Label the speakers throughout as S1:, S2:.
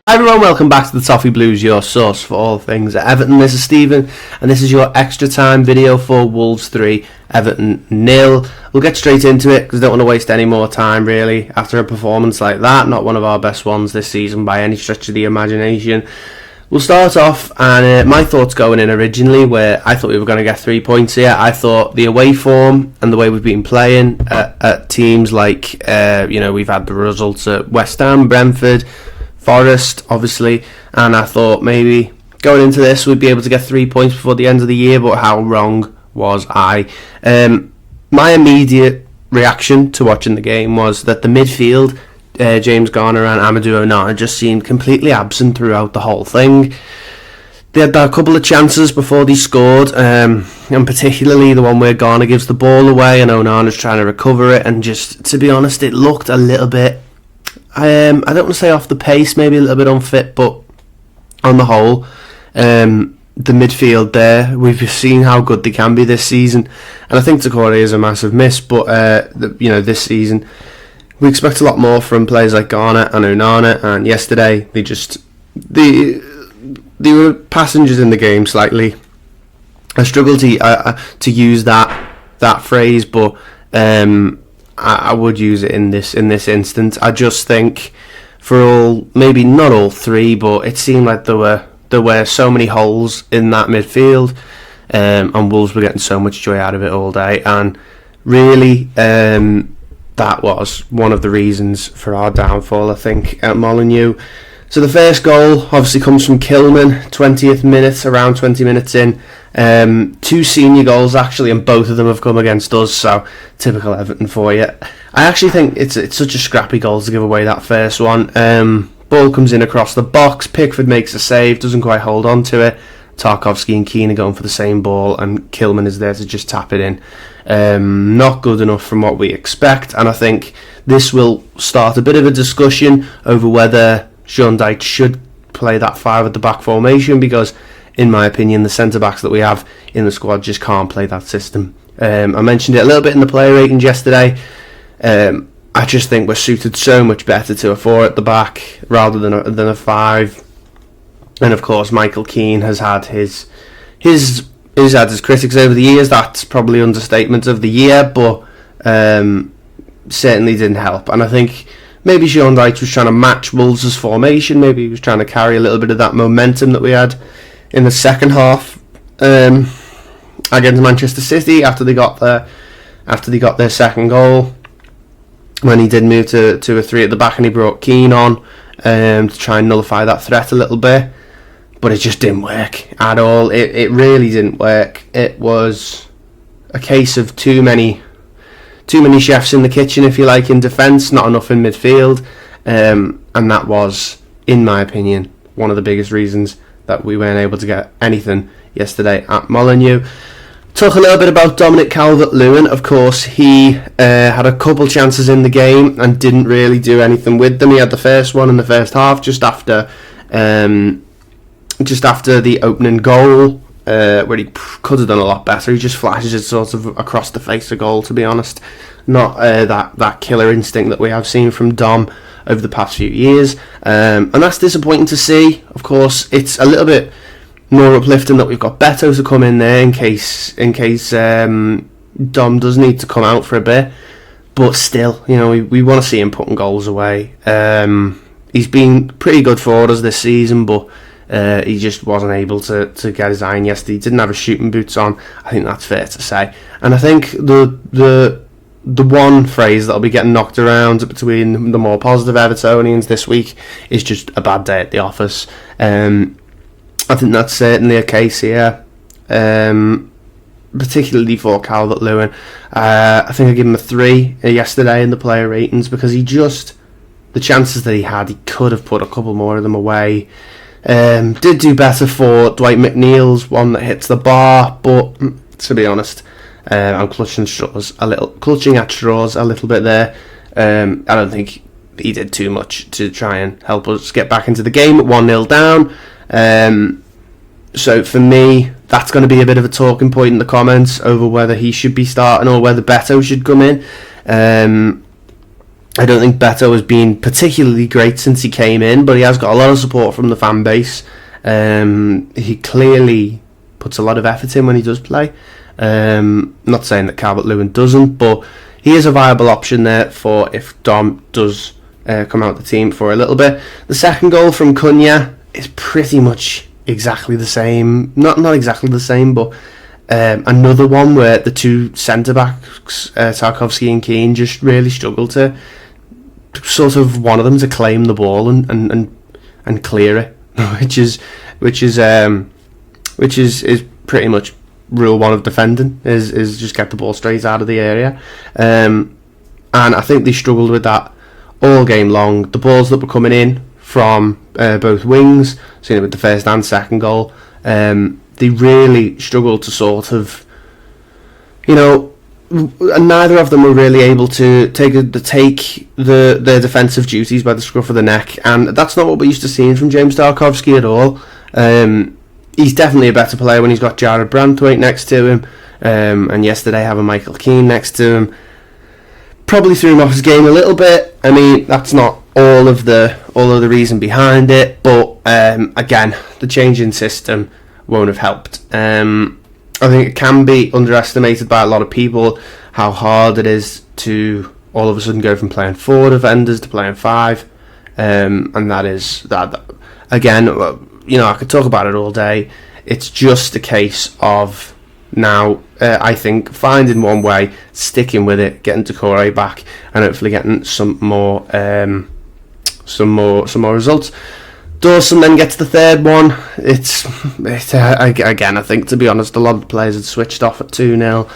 S1: Hi everyone, welcome back to the Toffee Blues, your source for all things at Everton. This is Stephen, and this is your extra time video for Wolves 3, Everton 0. We'll get straight into it because I don't want to waste any more time really after a performance like that. Not one of our best ones this season by any stretch of the imagination. We'll start off, and my thoughts going in originally where I thought we were going to get 3 points here. I thought the away form and the way we've been playing at teams like, we've had the results at West Ham, Brentford, Forest, obviously, and I thought maybe going into this we'd be able to get 3 points before the end of the year, but how wrong was I? My immediate reaction to watching the game was that the midfield, James Garner and Amadou Onana, just seemed completely absent throughout the whole thing. They had a couple of chances before they scored, and particularly the one where Garner gives the ball away and Onana's trying to recover it, and just, to be honest, it looked a little bit, I don't want to say off the pace, maybe a little bit unfit, but on the whole, the midfield there, we've seen how good they can be this season, and I think Takore is a massive miss, but this season we expect a lot more from players like Garner and Onana, and yesterday they were passengers in the game slightly. I struggle to use that phrase, but I would use it in this instance. I just think for all, maybe not all three, but it seemed like there were so many holes in that midfield, and Wolves were getting so much joy out of it all day, and really that was one of the reasons for our downfall, I think, at Molineux. So the first goal obviously comes from Kilman, 20th minute, around 20 minutes in. Two senior goals actually, and both of them have come against us, so typical Everton for you. I actually think it's such a scrappy goal to give away that first one. Ball comes in across the box, Pickford makes a save, doesn't quite hold on to it. Tarkowski and Keane are going for the same ball, and Kilman is there to just tap it in. Not good enough from what we expect, and I think this will start a bit of a discussion over whether Sean Dyche should play that 5 at the back formation, because in my opinion the centre-backs that we have in the squad just can't play that system. I mentioned it a little bit in the player ratings yesterday. I just think we're suited so much better to a 4 at the back rather than a 5. And of course Michael Keane has had his critics over the years. That's probably understatement of the year, but certainly didn't help. And I think maybe Sean Dyche was trying to match Wolves' formation. Maybe he was trying to carry a little bit of that momentum that we had in the second half against Manchester City after they got their second goal, when he did move to a 3 at the back and he brought Keane on to try and nullify that threat a little bit. But it just didn't work at all. It really didn't work. It was a case of too many chefs in the kitchen, if you like, in defence, not enough in midfield, and that was, in my opinion, one of the biggest reasons that we weren't able to get anything yesterday at Molineux. Talk a little bit about Dominic Calvert-Lewin. Of course, he had a couple chances in the game and didn't really do anything with them. He had the first one in the first half, just after the opening goal, where he could have done a lot better. He just flashes it sort of across the face of goal, to be honest. Not that killer instinct that we have seen from Dom over the past few years, and that's disappointing to see. Of course, it's a little bit more uplifting that we've got Beto to come in there in case Dom does need to come out for a bit. But still, we want to see him putting goals away. He's been pretty good for us this season, but he just wasn't able to get his iron yesterday. He didn't have his shooting boots on. I think that's fair to say. And I think the one phrase that'll be getting knocked around between the more positive Evertonians this week is just a bad day at the office. I think that's certainly a case here, particularly for Calvert-Lewin. I think I gave him a 3 yesterday in the player ratings, because the chances that he had, he could have put a couple more of them away. Did do better for Dwight McNeil's one that hits the bar, but to be honest, I'm clutching at straws a little bit there. I don't think he did too much to try and help us get back into the game at 1-0 down. So for me, that's going to be a bit of a talking point in the comments over whether he should be starting or whether Beto should come in. I don't think Beto has been particularly great since he came in, but he has got a lot of support from the fan base. He clearly puts a lot of effort in when he does play. Not saying that Calvert-Lewin doesn't, but he is a viable option there for if Dom does come out the team for a little bit. The second goal from Cunha is pretty much exactly the same. Not exactly the same, but another one where the two centre-backs, Tarkowski and Keane, just really struggle to sort of one of them to claim the ball and clear it, which is pretty much rule one of defending is just get the ball straight out of the area, and I think they struggled with that all game long. The balls that were coming in from both wings, seen it with the first and second goal, they really struggled to sort of, and neither of them were really able to take their defensive duties by the scruff of the neck, and that's not what we're used to seeing from James Tarkowski at all. He's definitely a better player when he's got Jared Branthwaite next to him, and yesterday having Michael Keane next to him probably threw him off his game a little bit. I mean, that's not all of the reason behind it, but again, the change in system won't have helped. I think it can be underestimated by a lot of people how hard it is to all of a sudden go from playing 4 defenders to playing 5, and that is that again. I could talk about it all day. It's just a case of now, I think, finding one way, sticking with it, getting Doucouré back, and hopefully getting some more results. Dawson then gets the third one. It's again, I think, to be honest, a lot of the players had switched off at 2-0.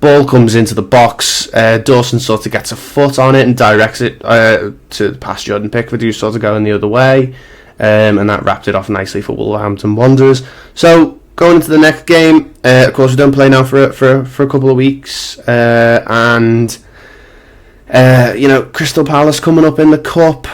S1: Ball comes into the box. Dawson sort of gets a foot on it and directs it to past Jordan Pickford, who's sort of going the other way. And that wrapped it off nicely for Wolverhampton Wanderers. So going into the next game, of course we don't play now for a couple of weeks, and Crystal Palace coming up in the cup.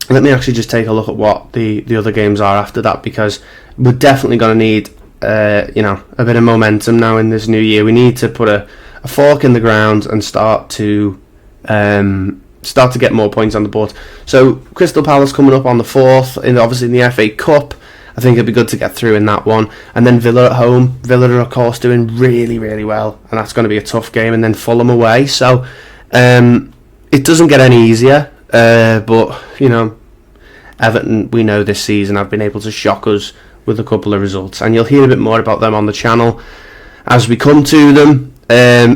S1: Let me actually just take a look at what the other games are after that, because we're definitely going to need a bit of momentum now in this new year. We need to put a fork in the ground and start to get more points on the board. So Crystal Palace coming up on the 4th, obviously in the FA Cup. I think it'd be good to get through in that one. And then Villa at home. Villa are of course doing really, really well, and that's going to be a tough game. And then Fulham away. So it doesn't get any easier. But Everton, we know this season, have been able to shock us with a couple of results, and you'll hear a bit more about them on the channel as we come to them.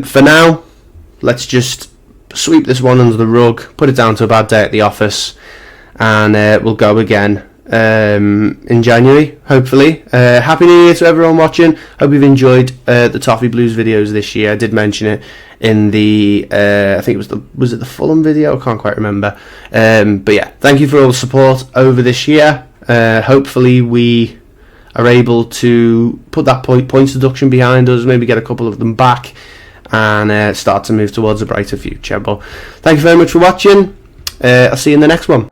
S1: For now, let's just sweep this one under the rug, put it down to a bad day at the office, and we'll go again in January, hopefully. Happy New Year to everyone watching. Hope you've enjoyed the Toffee Blues videos this year. I did mention it in the I think it was it the Fulham video? I can't quite remember. But yeah, thank you for all the support over this year. Hopefully we are able to put that points deduction behind us, maybe get a couple of them back, and start to move towards a brighter future. But thank you very much for watching. I'll see you in the next one.